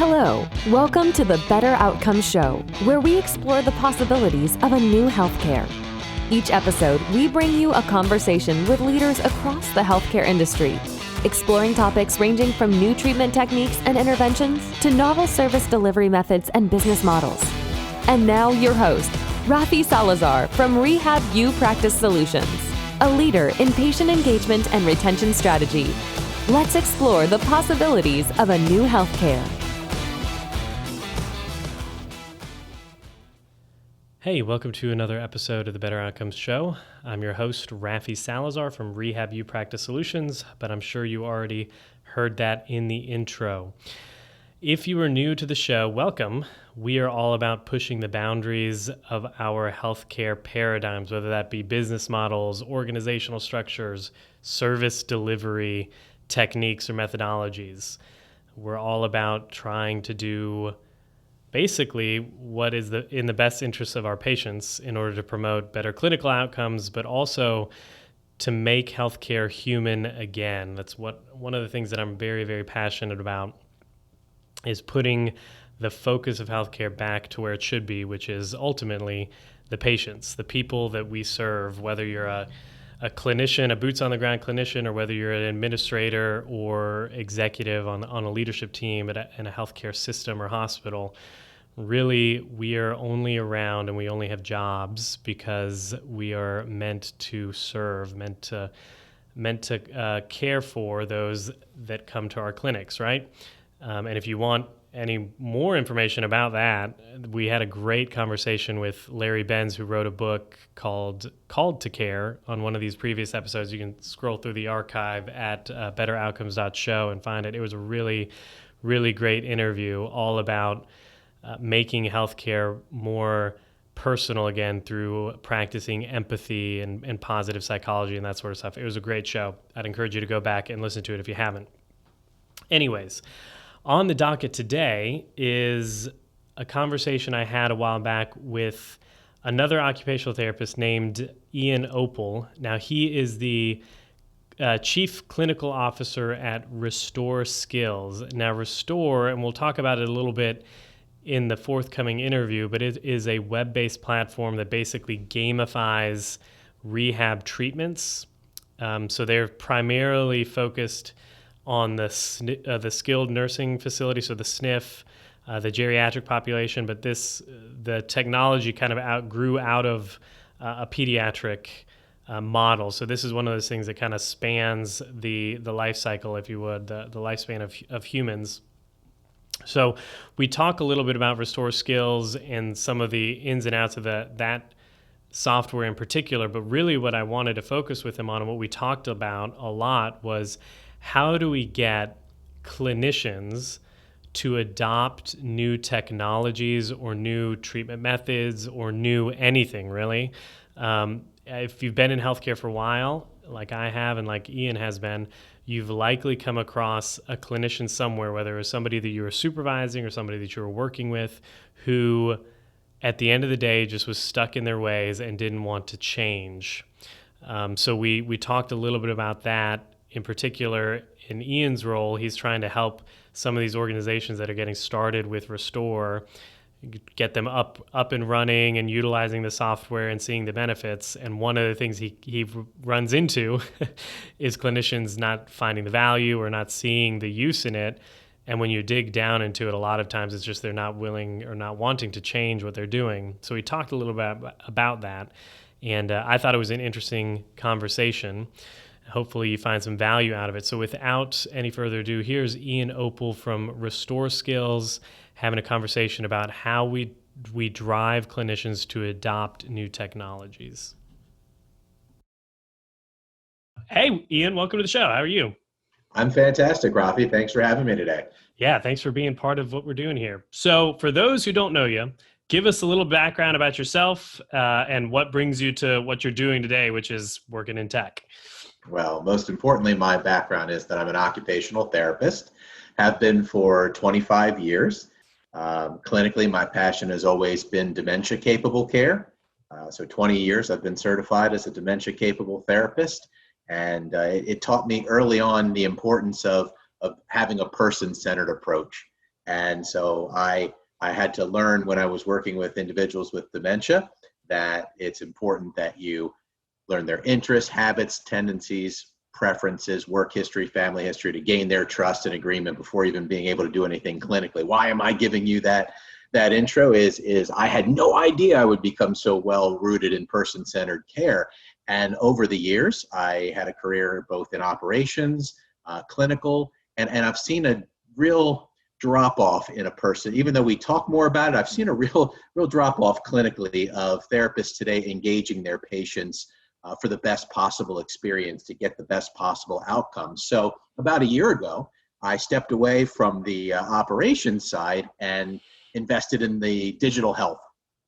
Hello, welcome to the Better Outcomes Show, where we explore the possibilities of a new healthcare. Each episode, we bring you a conversation with leaders across the healthcare industry, exploring topics ranging from new treatment techniques and interventions to novel service delivery methods and business models. And now your host, Rafi Salazar from Rehab Practice Solutions, a leader in patient engagement and retention strategy. Let's explore the possibilities of a new healthcare. Hey, welcome to another episode of the Better Outcomes Show. I'm your host, Rafi Salazar from Rehab Practice Solutions, but I'm sure you already heard that in the intro. If you are new to the show, welcome. We are all about pushing the boundaries of our healthcare paradigms, whether that be business models, organizational structures, service delivery, techniques, or methodologies. We're all about trying to do basically what is in the best interest of our patients in order to promote better clinical outcomes, but also to make healthcare human again. That's one of the things that I'm very, very passionate about, is putting the focus of healthcare back to where it should be, which is ultimately the patients, the people that we serve, whether you're a clinician, a boots on the ground clinician, or whether you're an administrator or executive on a leadership team in a healthcare system or hospital. Really, we are only around and we only have jobs because we are meant to serve, meant to care for those that come to our clinics, right? And if you want any more information about that, we had a great conversation with Larry Benz, who wrote a book called Called to Care on one of these previous episodes. You can scroll through the archive at betteroutcomes.show and find it. It was a really, really great interview all about making healthcare more personal again through practicing empathy and positive psychology and that sort of stuff. It was a great show. I'd encourage you to go back and listen to it if you haven't. Anyways, on the docket today is a conversation I had a while back with another occupational therapist named Ian Opal. Now, he is the Chief Clinical Officer at Restore Skills. Now, Restore, and we'll talk about it a little bit in the forthcoming interview, but it is a web-based platform that basically gamifies rehab treatments. So they're primarily focused on the skilled nursing facility, so the SNF, the geriatric population, but the technology kind of outgrew out of a pediatric model. So this is one of those things that kind of spans the life cycle, if you would, the lifespan of humans. So we talk a little bit about Restore Skills and some of the ins and outs of that software in particular, but really what I wanted to focus with him on and what we talked about a lot was how do we get clinicians to adopt new technologies or new treatment methods or new anything, really? If you've been in healthcare for a while, like I have and like Ian has been, you've likely come across a clinician somewhere, whether it was somebody that you were supervising or somebody that you were working with, who at the end of the day just was stuck in their ways and didn't want to change. So we talked a little bit about that. In particular, in Ian's role, he's trying to help some of these organizations that are getting started with Restore, get them up and running and utilizing the software and seeing the benefits. And one of the things he runs into is clinicians not finding the value or not seeing the use in it. And when you dig down into it, a lot of times it's just they're not willing or not wanting to change what they're doing. So we talked a little bit about that. And I thought it was an interesting conversation. Hopefully you find some value out of it. So without any further ado, here's Ian Opal from Restore Skills having a conversation about how we drive clinicians to adopt new technologies. Hey, Ian, welcome to the show. How are you? I'm fantastic, Rafi. Thanks for having me today. Yeah, thanks for being part of what we're doing here. So for those who don't know you, give us a little background about yourself and what brings you to what you're doing today, which is working in tech. Well, most importantly, my background is that I'm an occupational therapist, have been for 25 years. Clinically, my passion has always been dementia-capable care. So 20 years I've been certified as a dementia-capable therapist, and it taught me early on the importance of having a person-centered approach. And so I had to learn when I was working with individuals with dementia that it's important that you learn their interests, habits, tendencies, preferences, work history, family history to gain their trust and agreement before even being able to do anything clinically. Why am I giving you that intro is I had no idea I would become so well rooted in person-centered care. And over the years, I had a career both in operations, clinical, and I've seen a real drop off in a person. Even though we talk more about it, I've seen a real drop off clinically of therapists today engaging their patients for the best possible experience to get the best possible outcomes. So about a year ago, I stepped away from the operations side and invested in the digital health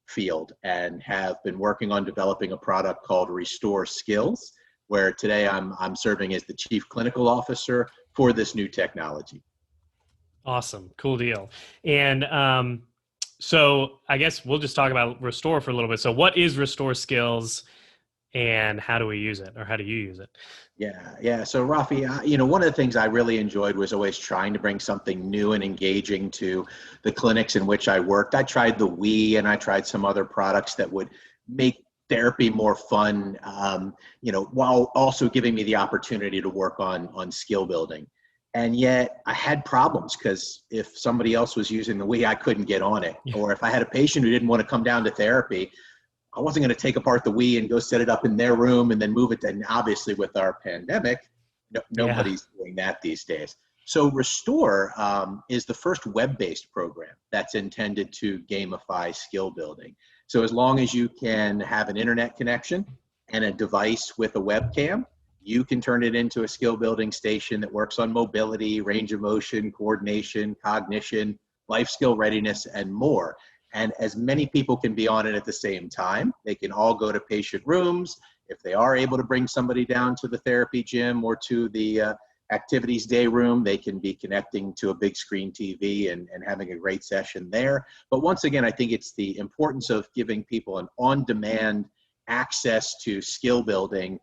field and have been working on developing a product called Restore Skills, where today I'm serving as the chief clinical officer for this new technology. Awesome. Cool deal. And so I guess we'll just talk about Restore for a little bit. So what is Restore Skills and how do we use it, or how do you use it? Yeah. So Rafi, one of the things I really enjoyed was always trying to bring something new and engaging to the clinics in which I worked. I tried the Wii and I tried some other products that would make therapy more fun, while also giving me the opportunity to work on skill building. And yet I had problems because if somebody else was using the Wii, I couldn't get on it. Yeah. Or if I had a patient who didn't want to come down to therapy, I wasn't going to take apart the Wii and go set it up in their room and then move it. And obviously with our pandemic, nobody's doing that these days. So Restore is the first web-based program that's intended to gamify skill building. So as long as you can have an internet connection and a device with a webcam, you can turn it into a skill building station that works on mobility, range of motion, coordination, cognition, life skill readiness, and more. And as many people can be on it at the same time. They can all go to patient rooms. If they are able to bring somebody down to the therapy gym or to the activities day room, they can be connecting to a big screen TV and having a great session there. But once again, I think it's the importance of giving people an on-demand access to skill building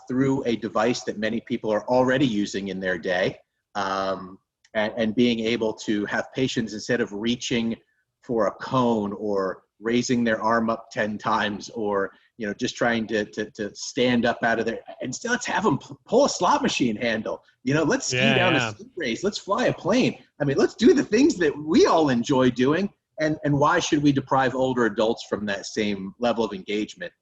through a device that many people are already using in their day, and being able to have patients, instead of reaching for a cone or raising their arm up 10 times or just trying to stand up out of there, instead let's have them pull a slot machine handle, let's ski down a ski race, let's fly a plane. I mean, let's do the things that we all enjoy doing, and why should we deprive older adults from that same level of engagement?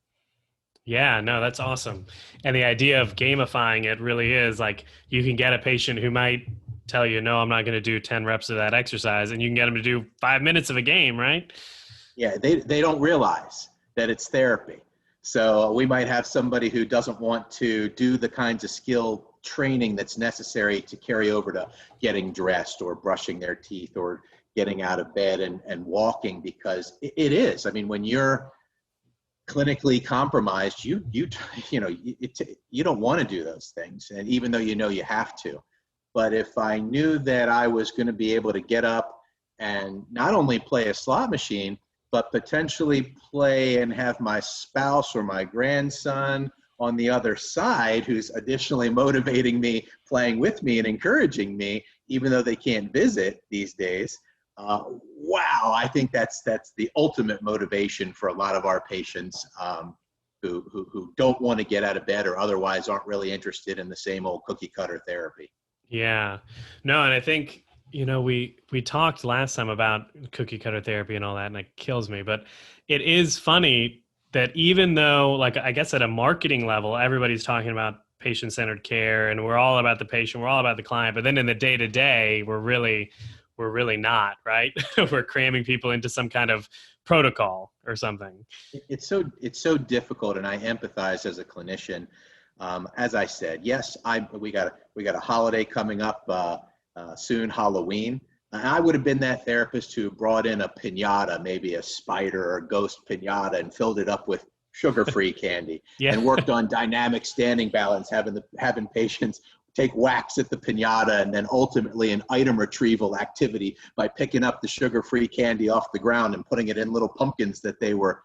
Yeah, no, that's awesome. And the idea of gamifying it really is like, you can get a patient who might tell you, no, I'm not going to do 10 reps of that exercise, and you can get them to do 5 minutes of a game, right? Yeah, they don't realize that it's therapy. So we might have somebody who doesn't want to do the kinds of skill training that's necessary to carry over to getting dressed or brushing their teeth or getting out of bed and walking, because it is. I mean, when you're clinically compromised, you don't want to do those things, and even though you have to. But if I knew that I was going to be able to get up and not only play a slot machine, but potentially play and have my spouse or my grandson on the other side who's additionally motivating me, playing with me and encouraging me, even though they can't visit these days, wow, I think that's the ultimate motivation for a lot of our patients who don't want to get out of bed or otherwise aren't really interested in the same old cookie cutter therapy. Yeah, no, and I think, we talked last time about cookie cutter therapy and all that, and it kills me. But it is funny that even though, like, I guess at a marketing level, everybody's talking about patient-centered care and we're all about the patient, we're all about the client, but then in the day-to-day, we're really not, right? We're cramming people into some kind of protocol or something. It's so difficult, and I empathize as a clinician. As I said, yes, we got a holiday coming up soon, Halloween. I would have been that therapist who brought in a piñata, maybe a spider or ghost piñata, and filled it up with sugar-free candy, and worked on dynamic standing balance, having patients take whacks at the piñata, and then ultimately an item retrieval activity by picking up the sugar-free candy off the ground and putting it in little pumpkins that they were.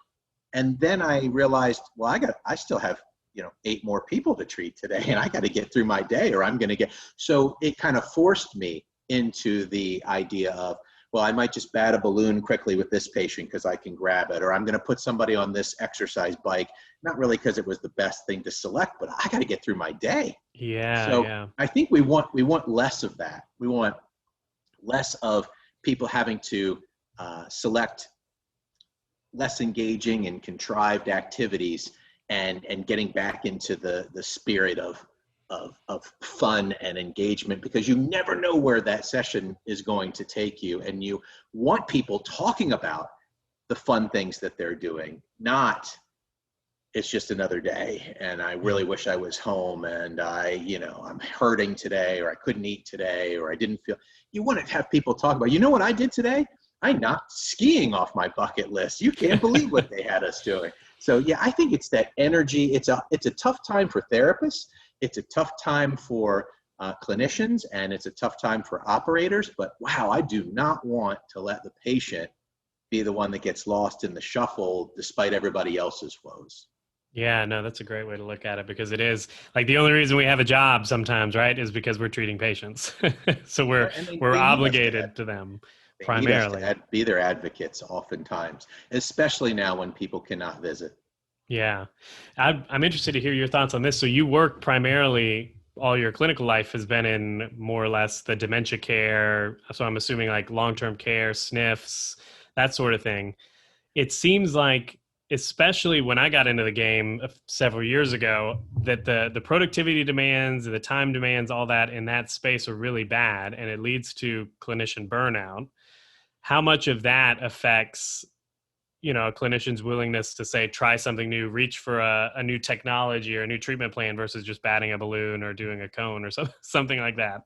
And then I realized, well, I still have 8 more people to treat today, and I got to get through my day, or I'm going to get. So it kind of forced me into the idea of, well, I might just bat a balloon quickly with this patient because I can grab it, or I'm going to put somebody on this exercise bike, not really because it was the best thing to select, but I got to get through my day. Yeah, So yeah. I think we want less of that. We want less of people having to select less engaging and contrived activities, and getting back into the spirit of fun and engagement, because you never know where that session is going to take you, and you want people talking about the fun things that they're doing, not it's just another day and I really wish I was home and I'm hurting today, or I couldn't eat today, or I didn't feel. You want to have people talk about, what I did today? I knocked skiing off my bucket list. You can't believe what they had us doing. So yeah, I think it's that energy. It's a tough time for therapists. It's a tough time for clinicians, and it's a tough time for operators. But wow, I do not want to let the patient be the one that gets lost in the shuffle despite everybody else's woes. Yeah, no, that's a great way to look at it, because it is like the only reason we have a job sometimes, right, is because we're treating patients. So we're And we're they need us obligated to them they need us primarily. to be their advocates oftentimes, especially now when people cannot visit. Yeah. I'm interested to hear your thoughts on this. So you work primarily, all your clinical life has been in more or less the dementia care. So I'm assuming like long-term care, SNFs, that sort of thing. It seems like, especially when I got into the game several years ago, that the productivity demands, the time demands, all that in that space are really bad, and it leads to clinician burnout. How much of that affects, a clinician's willingness to say, try something new, reach for a new technology or a new treatment plan versus just batting a balloon or doing a cone or something like that?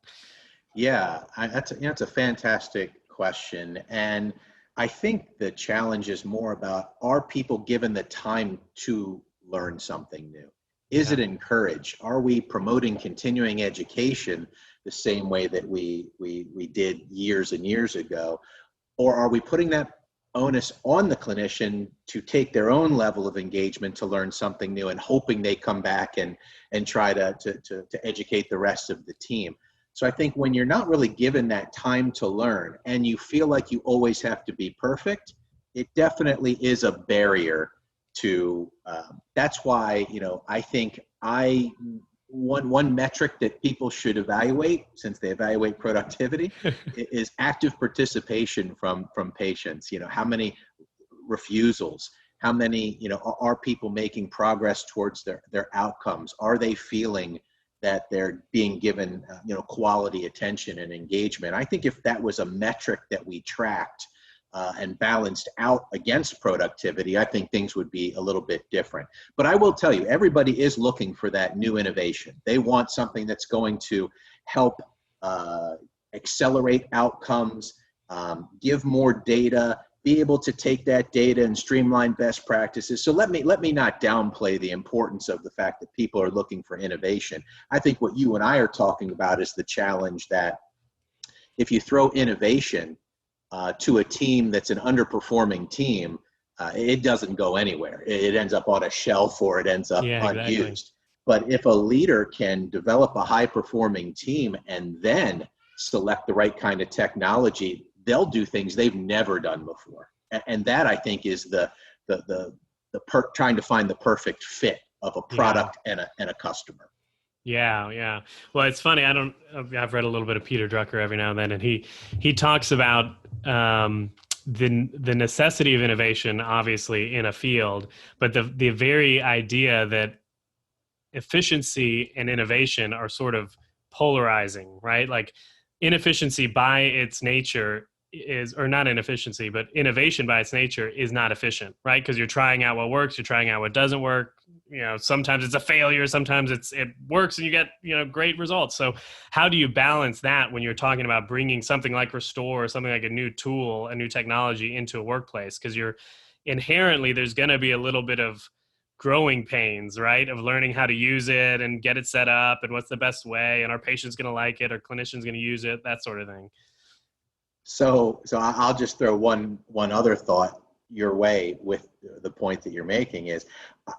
Yeah, that's a fantastic question. And I think the challenge is more about, are people given the time to learn something new? Is it Yeah. encouraged? Are we promoting continuing education the same way that we did years and years ago? Or are we putting that onus on the clinician to take their own level of engagement to learn something new, and hoping they come back and try to educate the rest of the team? So I think when you're not really given that time to learn and you feel like you always have to be perfect, it definitely is a barrier to, that's why, I think one metric that people should evaluate, since they evaluate productivity, is active participation from patients. How many refusals, how many, are people making progress towards their outcomes? Are they feeling that they're being given, quality attention and engagement? I think if that was a metric that we tracked and balanced out against productivity, I think things would be a little bit different. But I will tell you, everybody is looking for that new innovation. They want something that's going to help accelerate outcomes, give more data, be able to take that data and streamline best practices. So let me not downplay the importance of the fact that people are looking for innovation. I think what you and I are talking about is the challenge that if you throw innovation to a team that's an underperforming team, it doesn't go anywhere. It ends up on a shelf, or it ends up Yeah, unused. exactly. But if a leader can develop a high-performing team and then select the right kind of technology, they'll do things they've never done before. And that, I think, is trying to find the perfect fit of a product and a customer. Yeah, yeah. Well, it's funny. I've read a little bit of Peter Drucker every now and then, and he talks about the necessity of innovation, obviously, in a field, but the very idea that efficiency and innovation are sort of polarizing, right? Like inefficiency by its nature is, or not inefficiency, but innovation by its nature is not efficient, right? Because you're trying out what works, you're trying out what doesn't work. Sometimes it's a failure, sometimes it works and you get, great results. So how do you balance that when you're talking about bringing something like Restore or something like a new tool, a new technology into a workplace? Because inherently there's going to be a little bit of growing pains, right? Of learning how to use it and get it set up and what's the best way, and our patient's going to like it, or clinician's going to use it, that sort of thing. So I'll just throw one other thought your way with the point that you're making is,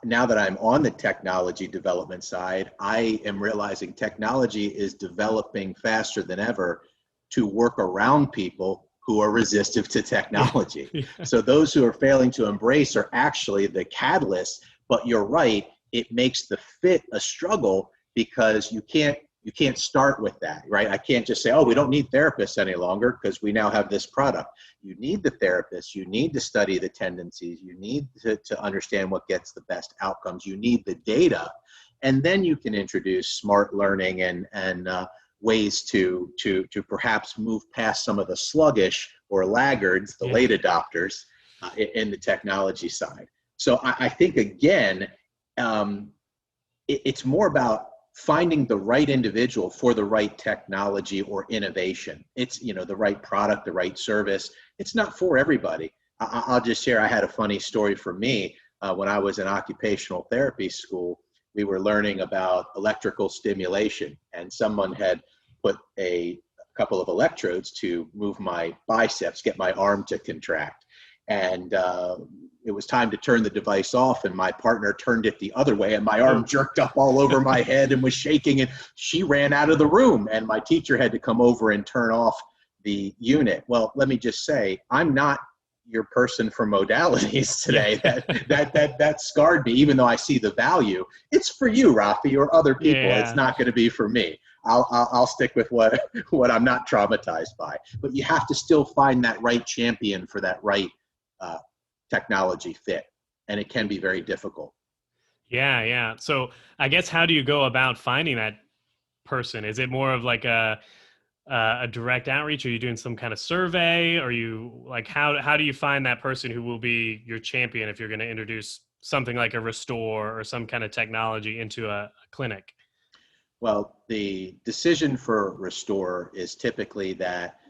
now that I'm on the technology development side, I am realizing technology is developing faster than ever to work around people who are resistive to technology. Yeah. So those who are failing to embrace are actually the catalyst, but you're right, it makes the fit a struggle because you can't start with that, right? I can't just say, oh, we don't need therapists any longer because we now have this product. You need the therapists. You need to study the tendencies. You need to understand what gets the best outcomes. You need the data. And then you can introduce smart learning and ways to perhaps move past some of the sluggish or laggards, the late adopters in the technology side. So I think, again, it's more about finding the right individual for the right technology or innovation. It's, the right product, the right service. It's not for everybody. I'll just share, I had a funny story for me. When I was in occupational therapy school, we were learning about electrical stimulation, and someone had put a couple of electrodes to move my biceps, get my arm to contract. And it was time to turn the device off, and my partner turned it the other way, and my arm jerked up all over my head and was shaking, and she ran out of the room, and my teacher had to come over and turn off the unit. Well, let me just say, I'm not your person for modalities today. That scarred me, even though I see the value. It's for you, Rafi, or other people. Yeah. It's not going to be for me. I'll stick with what I'm not traumatized by. But you have to still find that right champion for that right technology fit, and it can be very difficult. Yeah. So I guess, how do you go about finding that person? Is it more of like a direct outreach? Are you doing some kind of survey? Are you like, how do you find that person who will be your champion if you're going to introduce something like a Restore or some kind of technology into a clinic? Well, the decision for Restore is typically that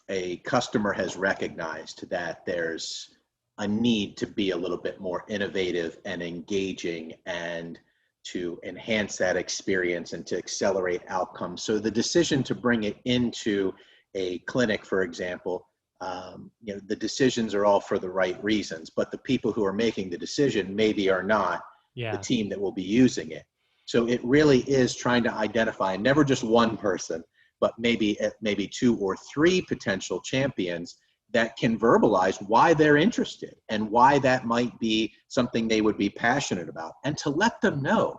a customer has recognized that there's a need to be a little bit more innovative and engaging and to enhance that experience and to accelerate outcomes. So the decision to bring it into a clinic, for example, the decisions are all for the right reasons, but the people who are making the decision maybe are not the team that will be using it. So it really is trying to identify never just one person, but maybe two or three potential champions that can verbalize why they're interested and why that might be something they would be passionate about, and to let them know.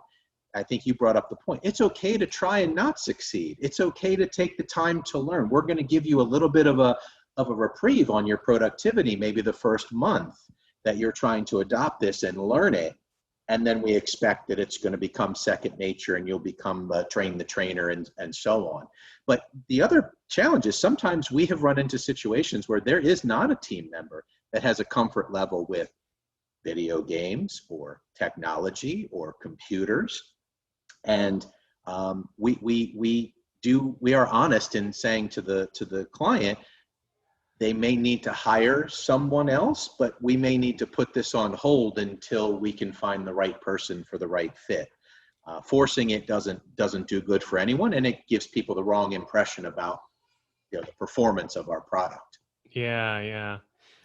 I think you brought up the point. It's okay to try and not succeed. It's okay to take the time to learn. We're going to give you a little bit of a reprieve on your productivity, maybe the first month that you're trying to adopt this and learn it. And then we expect that it's going to become second nature and you'll become train the trainer and so on. But the other challenge is sometimes we have run into situations where there is not a team member that has a comfort level with video games or technology or computers. And we are honest in saying to the client, they may need to hire someone else, but we may need to put this on hold until we can find the right person for the right fit. Forcing it doesn't do good for anyone, and it gives people the wrong impression about the performance of our product. Yeah.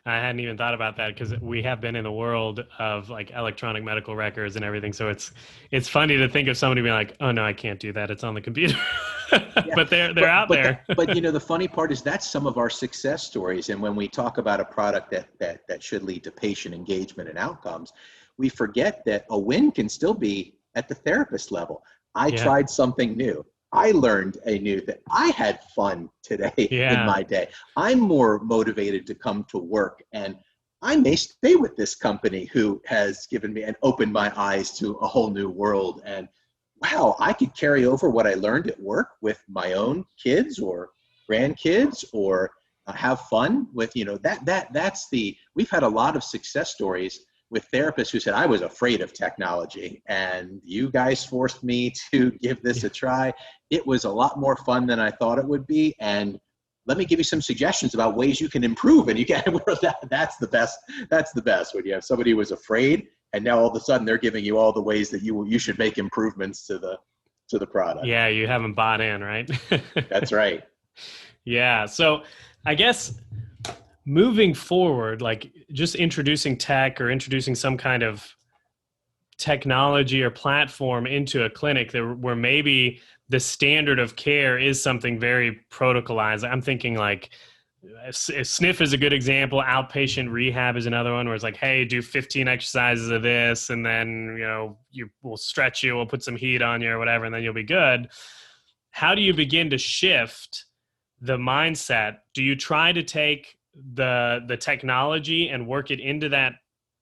I hadn't even thought about that, because we have been in the world of like electronic medical records and everything. So it's funny to think of somebody being like, oh no, I can't do that. It's on the computer. Yeah. But they're out there. But the funny part is that's some of our success stories. And when we talk about a product that should lead to patient engagement and outcomes, we forget that a win can still be at the therapist level. I tried something new. I learned a new thing. I had fun today in my day. I'm more motivated to come to work, and I may stay with this company who has given me and opened my eyes to a whole new world. And wow, I could carry over what I learned at work with my own kids or grandkids, or have fun with, we've had a lot of success stories with therapists who said, I was afraid of technology and you guys forced me to give this a try. It was a lot more fun than I thought it would be. And let me give you some suggestions about ways you can improve. And that's the best. That's the best, when you have somebody who was afraid and now all of a sudden they're giving you all the ways that you should make improvements to the product. Yeah, you haven't bought in, right? That's right. Yeah. So I guess moving forward, like just introducing tech or introducing some kind of technology or platform into a clinic where maybe the standard of care is something very protocolized. I'm thinking like Sniff is a good example. Outpatient rehab is another one where it's like, hey, do 15 exercises of this, and then, we'll stretch you, we'll put some heat on you or whatever, and then you'll be good. How do you begin to shift the mindset? Do you try to take the technology and work it into that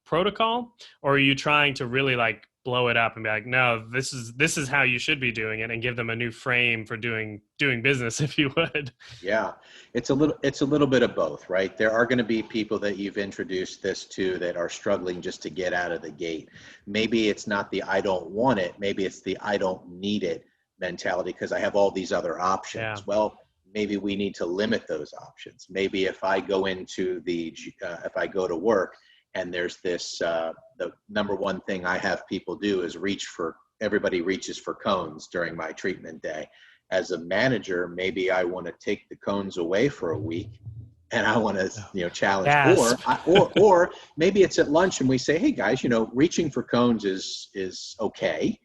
protocol, or are you trying to really like blow it up and be like, no, this is how you should be doing it, and give them a new frame for doing business, if you would? Yeah, it's a little bit of both, right? There are going to be people that you've introduced this to that are struggling just to get out of the gate. Maybe it's not the I don't want it, maybe it's the I don't need it mentality because I have all these other options. Yeah. Well, maybe we need to limit those options. Maybe if I go if I go to work and there's this, the number one thing I have people do is everybody reaches for cones during my treatment day. As a manager, maybe I want to take the cones away for a week and I want to, challenge, Gasp. or maybe it's at lunch and we say, hey guys, reaching for cones is okay.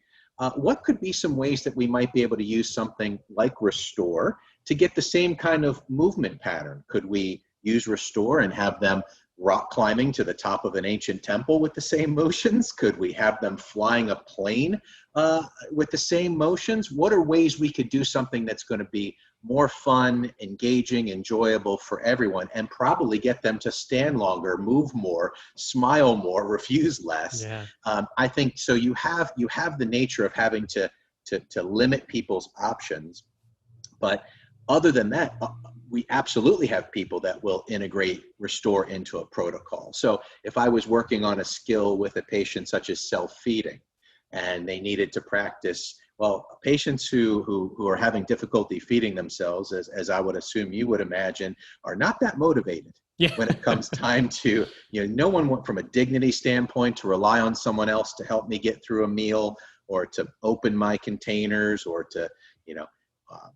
What could be some ways that we might be able to use something like Restore to get the same kind of movement pattern? Could we use Restore and have them rock climbing to the top of an ancient temple with the same motions? Could we have them flying a plane with the same motions? What are ways we could do something that's going to be more fun, engaging, enjoyable for everyone, and probably get them to stand longer, move more, smile more, refuse less? Yeah. I think so. You have the nature of having to limit people's options, but other than that, we absolutely have people that will integrate Restore into a protocol. So if I was working on a skill with a patient such as self-feeding, and they needed to practice, well, patients who are having difficulty feeding themselves, as I would assume you would imagine, are not that motivated. Yeah. When it comes time to, no one wants, from a dignity standpoint, to rely on someone else to help me get through a meal, or to open my containers, or to,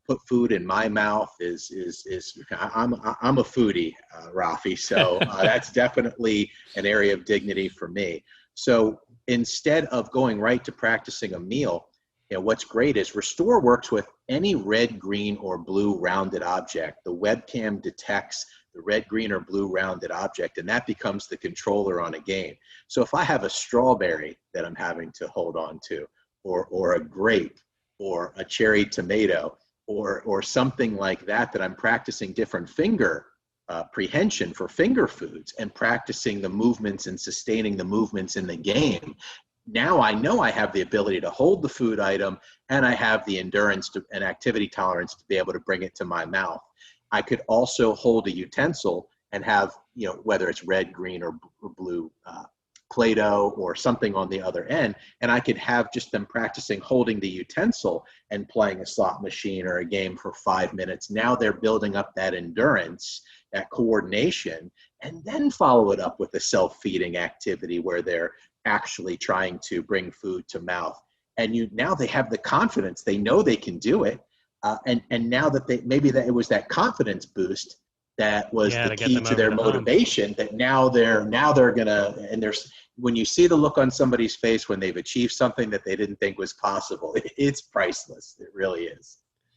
put food in my mouth I'm a foodie, Rafi. So that's definitely an area of dignity for me. So instead of going right to practicing a meal, what's great is Restore works with any red, green, or blue rounded object. The webcam detects the red, green, or blue rounded object, and that becomes the controller on a game. So if I have a strawberry that I'm having to hold on to, or a grape, or a cherry tomato, or something like that I'm practicing different finger prehension for finger foods and practicing the movements and sustaining the movements in the game. Now I know I have the ability to hold the food item, and I have the endurance and activity tolerance to be able to bring it to my mouth. I could also hold a utensil and have, whether it's red, green, or blue Play-Doh or something on the other end, and I could have just them practicing holding the utensil and playing a slot machine or a game for 5 minutes. Now they're building up that endurance, that coordination, and then follow it up with a self-feeding activity where they're actually trying to bring food to mouth. And now they have the confidence, they know they can do it, and now that it was that confidence boost that was the key to their motivation, that now they're gonna, and when you see the look on somebody's face when they've achieved something that they didn't think was possible, it's priceless. It really is.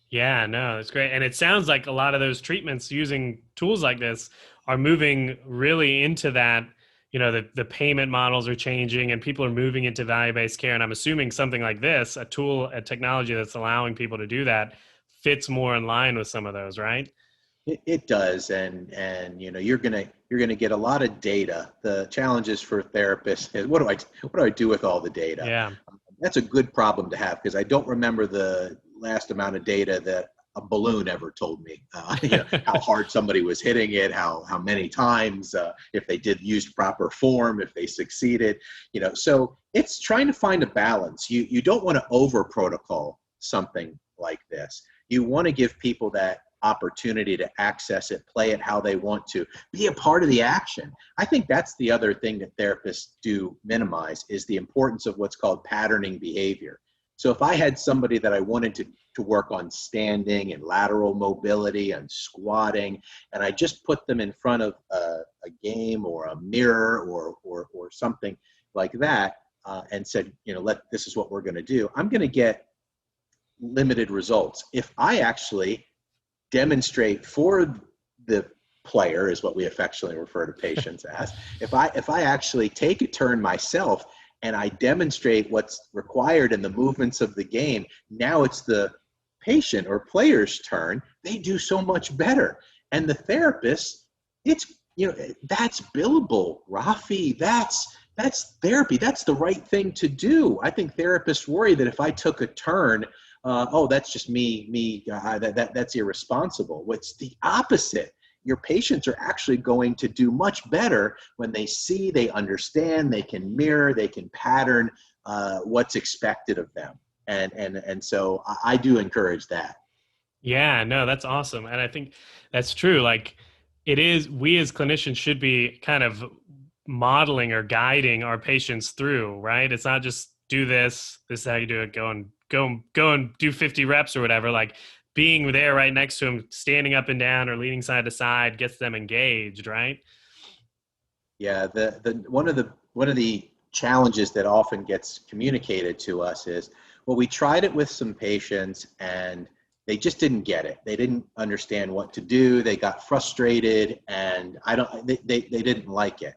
Yeah, no, that's great. And it sounds like a lot of those treatments using tools like this are moving really into that, the payment models are changing and people are moving into value-based care. And I'm assuming something like this, a technology that's allowing people to do that, fits more in line with some of those, right? It does, and you're gonna get a lot of data. The challenges for therapists is what do I do with all the data? Yeah, that's a good problem to have, because I don't remember the last amount of data that a balloon ever told me. How hard somebody was hitting it, how many times, if they used proper form, if they succeeded. So it's trying to find a balance. You don't want to over protocol something like this. You want to give people that opportunity to access it, play it how they want to, be a part of the action. I think that's the other thing that therapists do minimize, is the importance of what's called patterning behavior. So if I had somebody that I wanted to work on standing and lateral mobility and squatting, and I just put them in front of a game or a mirror or something like that, and said, this is what we're going to do, I'm going to get limited results. If I actually demonstrate for the player is what we affectionately refer to patients as. If I actually take a turn myself and I demonstrate what's required in the movements of the game, now it's the patient or player's turn. They do so much better. And the therapist, that's billable, Rafi. That's therapy. That's the right thing to do. I think therapists worry that if I took a turn, that's just me. That's irresponsible. It's the opposite. Your patients are actually going to do much better when they see, they understand, they can mirror, they can pattern what's expected of them. And so I do encourage that. Yeah, no, that's awesome. And I think that's true. Like we as clinicians should be kind of modeling or guiding our patients through, right? It's not just do this is how you do it, go and do 50 reps or whatever. Like being there right next to them, standing up and down or leaning side to side gets them engaged, right? Yeah, one of the challenges that often gets communicated to us is, well, we tried it with some patients and they just didn't get it. They didn't understand what to do. They got frustrated and they didn't like it.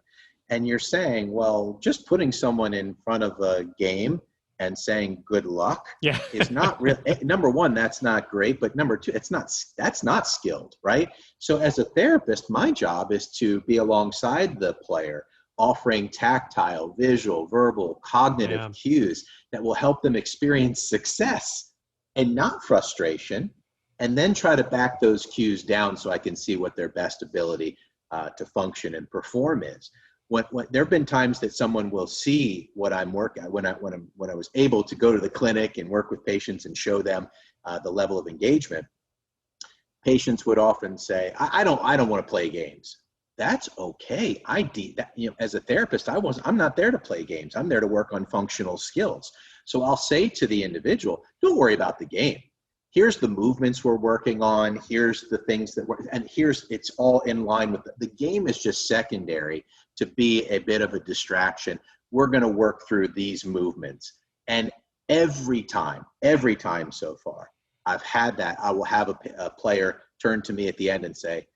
And you're saying, well, just putting someone in front of a game and saying good luck is not real. Number one, that's not great. But number two, that's not skilled, right? So as a therapist, my job is to be alongside the player, offering tactile, visual, verbal, cognitive cues that will help them experience success and not frustration, and then try to back those cues down so I can see what their best ability to function and perform is. When there have been times that someone will see what I'm working at when I was able to go to the clinic and work with patients and show them the level of engagement. Patients would often say, "I don't want to play games." That's okay. As a therapist, I'm not there to play games. I'm there to work on functional skills. So I'll say to the individual, "Don't worry about the game. Here's the movements we're working on. Here's the things it's all in line with the game is just secondary to be a bit of a distraction. We're going to work through these movements." And every time so far, I've had that. I will have a player turn to me at the end and say,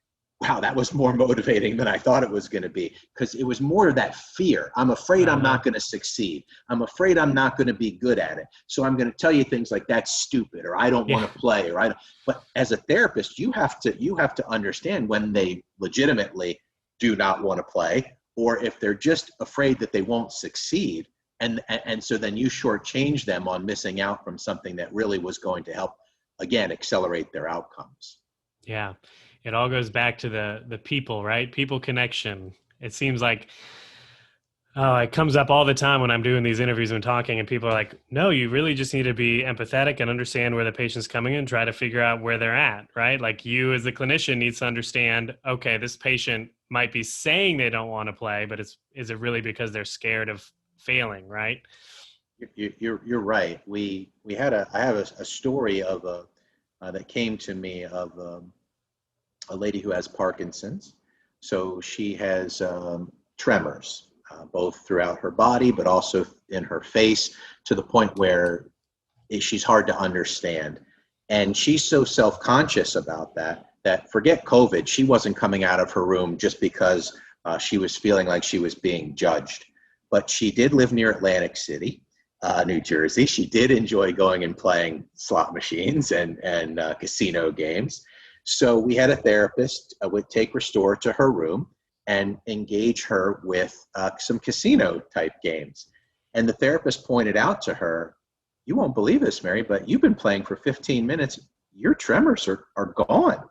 "Wow, that was more motivating than I thought it was going to be," because it was more of that fear. I'm afraid I'm not going to succeed. I'm afraid I'm not going to be good at it. So I'm going to tell you things like, "That's stupid," or "I don't want to play," but as a therapist, you have to understand when they legitimately do not want to play, or if they're just afraid that they won't succeed. And so then you shortchange them on missing out from something that really was going to help, again, accelerate their outcomes. Yeah. It all goes back to the people, right? People connection. It seems like, it comes up all the time when I'm doing these interviews and talking, and people are like, no, you really just need to be empathetic and understand where the patient's coming in, try to figure out where they're at, right? Like you as the clinician needs to understand, okay, this patient might be saying they don't want to play, but is it really because they're scared of failing, right? You're right. I have a story of that came to me of a lady who has Parkinson's. So she has tremors, both throughout her body, but also in her face, to the point where she's hard to understand. And she's so self-conscious about that forget COVID, she wasn't coming out of her room just because she was feeling like she was being judged. But she did live near Atlantic City, New Jersey. She did enjoy going and playing slot machines and casino games. So we had a therapist would take Restore to her room and engage her with some casino type games. And the therapist pointed out to her, "You won't believe this, Mary, but you've been playing for 15 minutes. Your tremors are gone."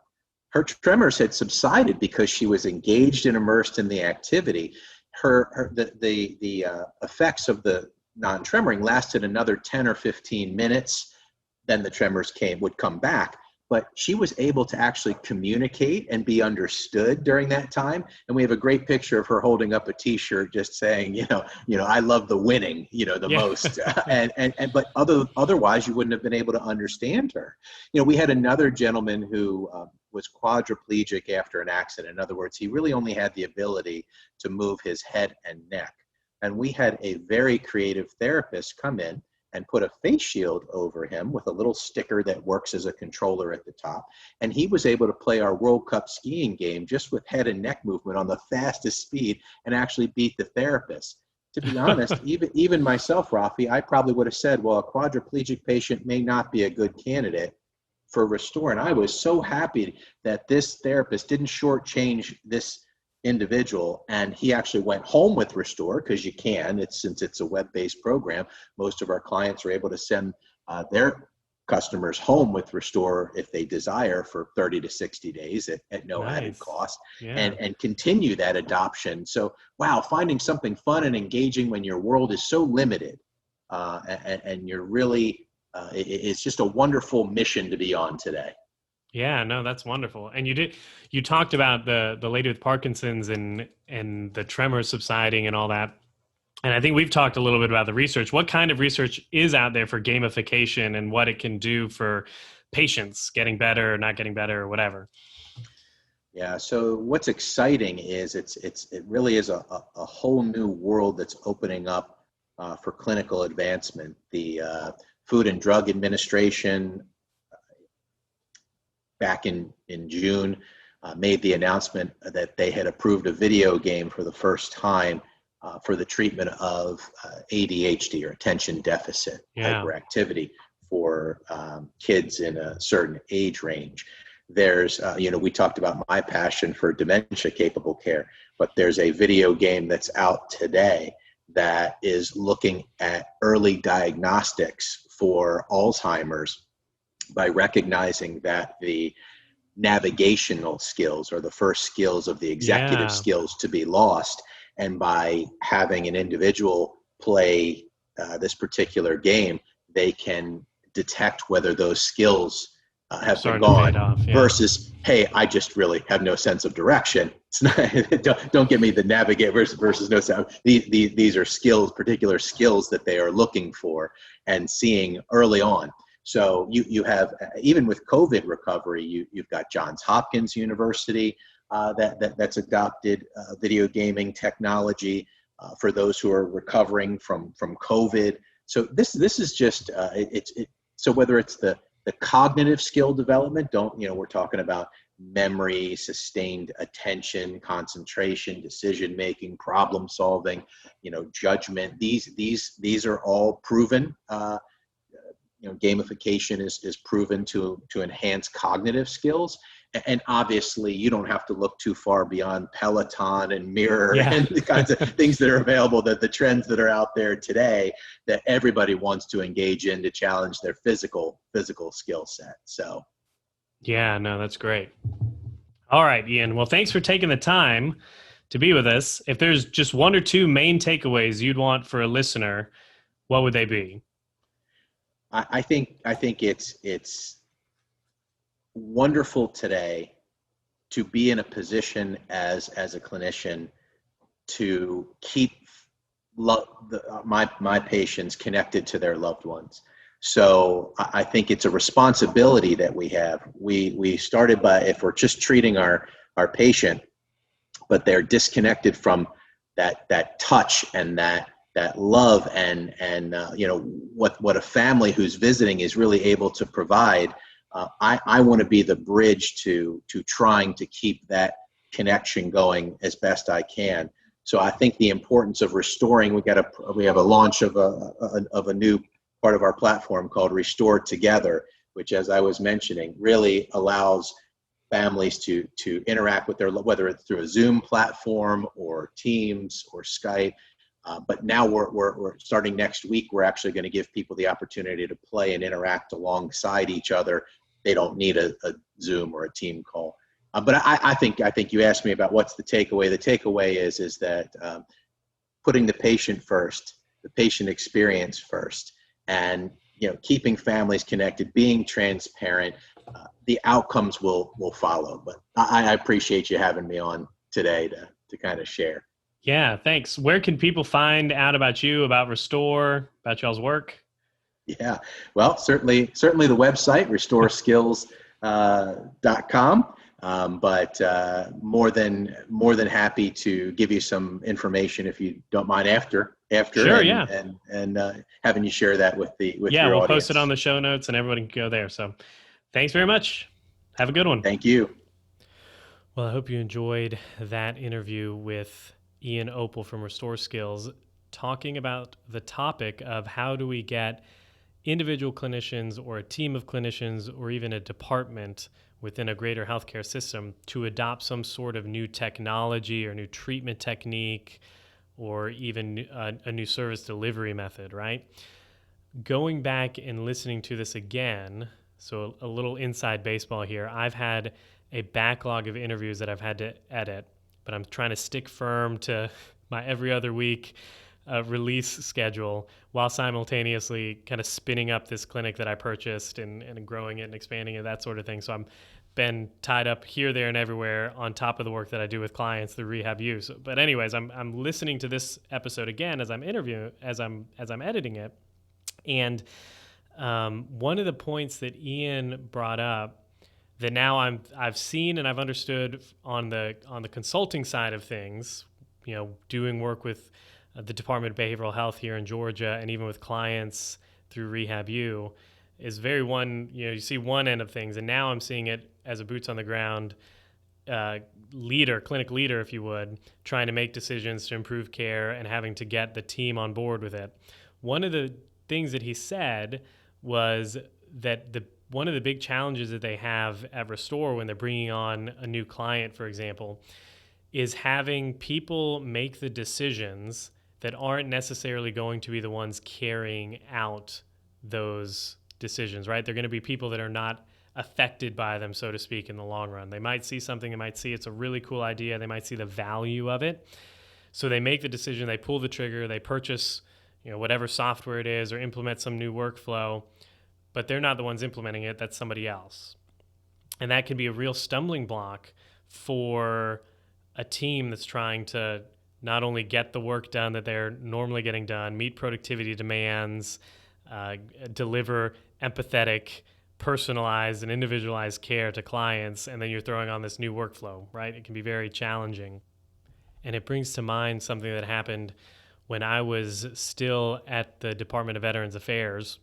Her tremors had subsided because she was engaged and immersed in the activity. The effects of the non-tremoring lasted another 10 or 15 minutes. Then the tremors would come back. But she was able to actually communicate and be understood during that time. And we have a great picture of her holding up a T-shirt, just saying, "I love the winning, most." But otherwise, you wouldn't have been able to understand her. We had another gentleman who was quadriplegic after an accident. In other words, he really only had the ability to move his head and neck. And we had a very creative therapist come in and put a face shield over him with a little sticker that works as a controller at the top. And he was able to play our World Cup skiing game just with head and neck movement on the fastest speed and actually beat the therapist. To be honest, even myself, Rafi, I probably would have said, well, a quadriplegic patient may not be a good candidate for Restore. And I was so happy that this therapist didn't shortchange this individual, and he actually went home with Restore, because you can, since it's a web-based program. Most of our clients are able to send their customers home with Restore if they desire for 30 to 60 days at no added cost, and continue that adoption. So wow, finding something fun and engaging when your world is so limited, and you're really it's just a wonderful mission to be on today. Yeah, no, that's wonderful. And you talked about the lady with Parkinson's and the tremors subsiding and all that. And I think we've talked a little bit about the research. What kind of research is out there for gamification and what it can do for patients getting better or not getting better or whatever? Yeah, so what's exciting is it really is a whole new world that's opening up for clinical advancement. The Food and Drug Administration back in June made the announcement that they had approved a video game for the first time for the treatment of ADHD, or attention deficit hyperactivity, for kids in a certain age range. There's, we talked about my passion for dementia capable care, but there's a video game that's out today that is looking at early diagnostics for Alzheimer's by recognizing that the navigational skills are the first skills of the executive skills to be lost. And by having an individual play this particular game, they can detect whether those skills have been gone versus, hey, I just really have no sense of direction. It's not, don't give me the navigate versus no sound. These are skills, particular skills that they are looking for and seeing early on. So you have, even with COVID recovery, you've got Johns Hopkins University that's adopted video gaming technology for those who are recovering from COVID. So this is just so whether it's the cognitive skill development, we're talking about memory, sustained attention, concentration, decision making, problem solving, judgment. These are all proven. Gamification is proven to enhance cognitive skills. And obviously, you don't have to look too far beyond Peloton and Mirror and the kinds of things that are available, that the trends that are out there today that everybody wants to engage in to challenge their physical skill set. So, yeah, no, that's great. All right, Ian. Well, thanks for taking the time to be with us. If there's just one or two main takeaways you'd want for a listener, what would they be? I think it's wonderful today to be in a position as a clinician to keep my patients connected to their loved ones. So I think it's a responsibility that we have. We started by, if we're just treating our patient, but they're disconnected from that touch and that love and what a family who's visiting is really able to provide. I want to be the bridge to trying to keep that connection going as best I can. So I think the importance of restoring. We have a launch of a new part of our platform called Restore Together, which, as I was mentioning, really allows families to interact with whether it's through a Zoom platform or Teams or Skype. But now we're starting next week. We're actually going to give people the opportunity to play and interact alongside each other. They don't need a Zoom or a team call. But I think you asked me about what's the takeaway. The takeaway is that putting the patient first, the patient experience first, and keeping families connected, being transparent, the outcomes will follow. But I appreciate you having me on today to kind of share. Yeah, thanks. Where can people find out about you, about Restore, about y'all's work? Yeah, well, certainly the website, restoreskills.com. But more than happy to give you some information, if you don't mind, after after, Sure, and yeah. having you share that with Yeah, your we'll audience. post it on the show notes and everybody can go there. So thanks very much. Have a good one. Thank you. Well, I hope you enjoyed that interview with Ian Opal from Restore Skills, talking about the topic of how do we get individual clinicians or a team of clinicians or even a department within a greater healthcare system to adopt some sort of new technology or new treatment technique or even a new service delivery method, right? Going back and listening to this again, so a little inside baseball here, I've had a backlog of interviews that I've had to edit, but I'm trying to stick firm to my every other week release schedule while simultaneously kind of spinning up this clinic that I purchased and growing it and expanding it, that sort of thing. So I'm been tied up here, there, and everywhere on top of the work that I do with clients through Rehab U. So, but anyways, I'm listening to this episode again as I'm editing it, and one of the points that Ian brought up that now I've seen and I've understood on the consulting side of things, doing work with the Department of Behavioral Health here in Georgia, and even with clients through Rehab U, is very you see one end of things, and now I'm seeing it as a boots on the ground clinic leader, if you would, trying to make decisions to improve care and having to get the team on board with it. One of the things that he said was that one of the big challenges that they have at Restore when they're bringing on a new client, for example, is having people make the decisions that aren't necessarily going to be the ones carrying out those decisions, right? They're going to be people that are not affected by them, so to speak, in the long run. They might see something, they might see it's a really cool idea, they might see the value of it. So they make the decision, they pull the trigger, they purchase whatever software it is or implement some new workflow, but they're not the ones implementing it, that's somebody else. And that can be a real stumbling block for a team that's trying to not only get the work done that they're normally getting done, meet productivity demands, deliver empathetic, personalized, and individualized care to clients, and then you're throwing on this new workflow, right? It can be very challenging. And it brings to mind something that happened when I was still at the Department of Veterans Affairs,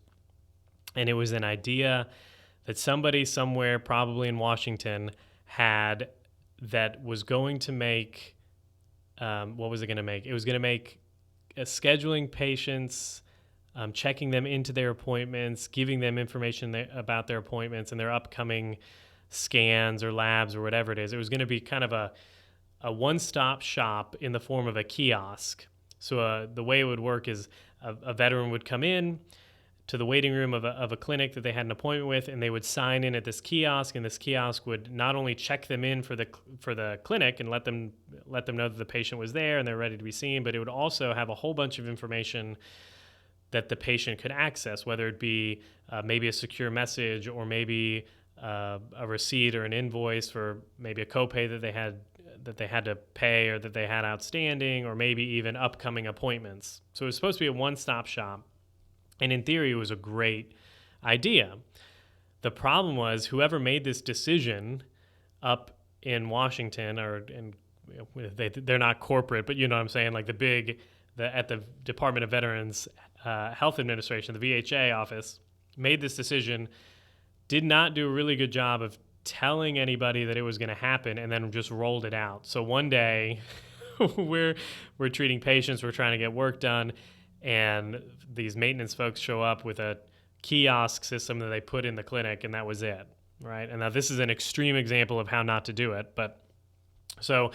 and it was an idea that somebody somewhere, probably in Washington, had that was going to make, what was it going to make? It was going to make scheduling patients, checking them into their appointments, giving them information about their appointments and their upcoming scans or labs or whatever it is. It was going to be kind of a one-stop shop in the form of a kiosk. So the way it would work is a veteran would come in to the waiting room of a clinic that they had an appointment with, and they would sign in at this kiosk, and this kiosk would not only check them in for the clinic and let them know that the patient was there and they're ready to be seen, but it would also have a whole bunch of information that the patient could access, whether it be maybe a secure message or maybe a receipt or an invoice for maybe a copay that they had to pay or that they had outstanding, or maybe even upcoming appointments. So it was supposed to be a one-stop shop. And in theory, it was a great idea. The problem was whoever made this decision up in Washington, they're not corporate, but you know what I'm saying, like at the Department of Veterans Health Administration, the VHA office, made this decision, did not do a really good job of telling anybody that it was going to happen, and then just rolled it out. So one day we're treating patients, we're trying to get work done, and these maintenance folks show up with a kiosk system that they put in the clinic, and that was it, right? And now this is an extreme example of how not to do it, but so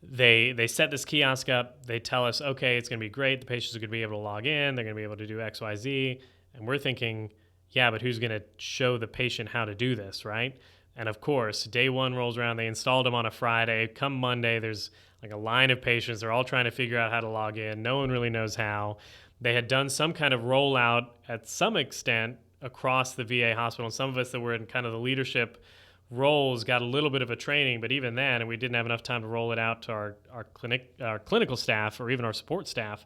they set this kiosk up, they tell us, okay, it's going to be great, the patients are going to be able to log in, they're going to be able to do X, Y, Z, and we're thinking, yeah, but who's going to show the patient how to do this, right? And of course, day one rolls around, they installed them on a Friday, come Monday, there's like a line of patients, they're all trying to figure out how to log in, no one really knows how. They had done some kind of rollout at some extent across the VA hospital, and some of us that were in kind of the leadership roles got a little bit of a training, but even then, and we didn't have enough time to roll it out to our clinical staff or even our support staff.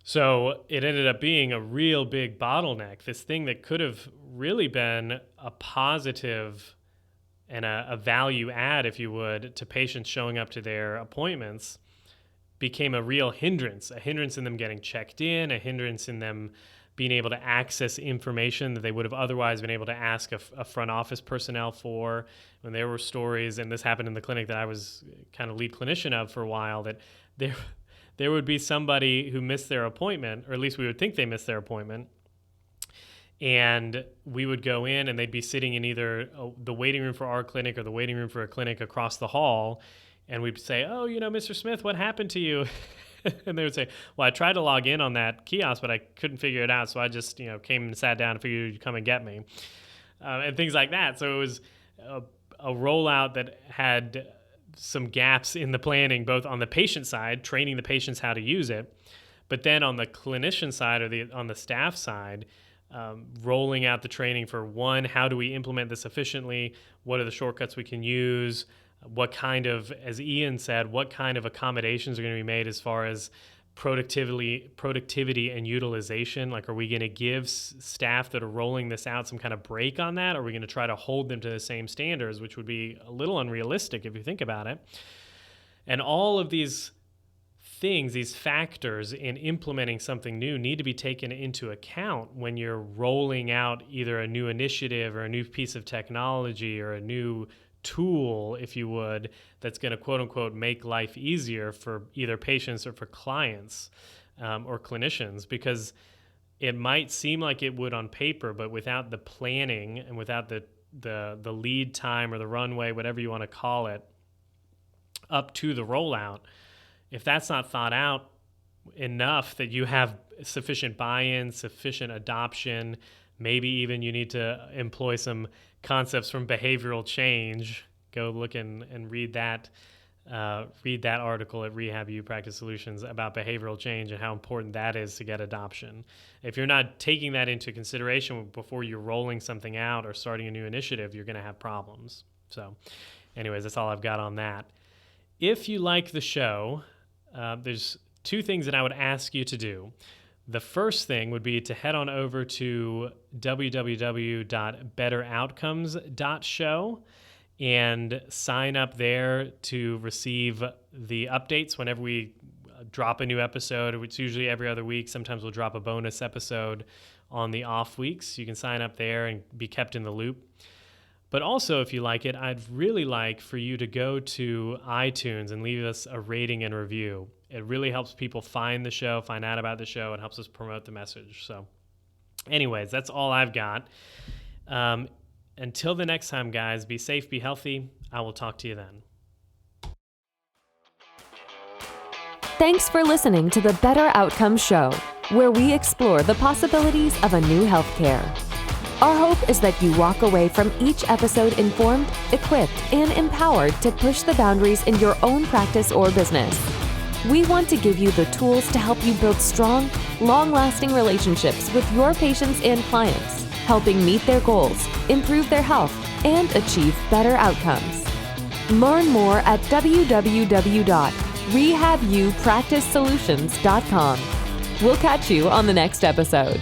So it ended up being a real big bottleneck, this thing that could have really been a positive and a value add, if you would, to patients showing up to their appointments, became a real hindrance in them getting checked in, a hindrance in them being able to access information that they would have otherwise been able to ask a front office personnel for. When there were stories, and this happened in the clinic that I was kind of lead clinician of for a while, that there would be somebody who missed their appointment, or at least we would think they missed their appointment, and we would go in and they'd be sitting in either the waiting room for our clinic or the waiting room for a clinic across the hall, and we'd say, "Oh, Mr. Smith, what happened to you?" And they would say, "Well, I tried to log in on that kiosk, but I couldn't figure it out, so I just came and sat down and figured you'd come and get me," and things like that. So it was a rollout that had some gaps in the planning, both on the patient side, training the patients how to use it, but then on the clinician side or on the staff side, rolling out the training for one, how do we implement this efficiently? What are the shortcuts we can use? What kind of, as Ian said, what kind of accommodations are going to be made as far as productivity and utilization? Like, are we going to give staff that are rolling this out some kind of break on that? Or are we going to try to hold them to the same standards, which would be a little unrealistic if you think about it? And all of these things, these factors in implementing something new need to be taken into account when you're rolling out either a new initiative or a new piece of technology or a new tool, if you would, that's going to quote unquote make life easier for either patients or for clients or clinicians, because it might seem like it would on paper, but without the planning and without the lead time or the runway, whatever you want to call it, up to the rollout, if that's not thought out enough that you have sufficient buy-in, sufficient adoption, maybe even you need to employ some concepts from behavioral change. Go look and read that article at Rehab Practice Solutions about behavioral change and how important that is to get adoption. If you're not taking that into consideration before you're rolling something out or starting a new initiative, you're going to have problems. So anyways, that's all I've got on that. If you like the show, there's two things that I would ask you to do. The first thing would be to head on over to www.betteroutcomes.show and sign up there to receive the updates whenever we drop a new episode. It's usually every other week. Sometimes we'll drop a bonus episode on the off weeks. You can sign up there and be kept in the loop. But also, if you like it, I'd really like for you to go to iTunes and leave us a rating and review. It really helps people find the show, find out about the show, and helps us promote the message. So anyways, that's all I've got. Until the next time, guys, be safe, be healthy. I will talk to you then. Thanks for listening to the Better Outcomes Show, where we explore the possibilities of a new healthcare. Our hope is that you walk away from each episode informed, equipped, and empowered to push the boundaries in your own practice or business. We want to give you the tools to help you build strong, long-lasting relationships with your patients and clients, helping meet their goals, improve their health, and achieve better outcomes. Learn more at www.rehabpracticesolutions.com. We'll catch you on the next episode.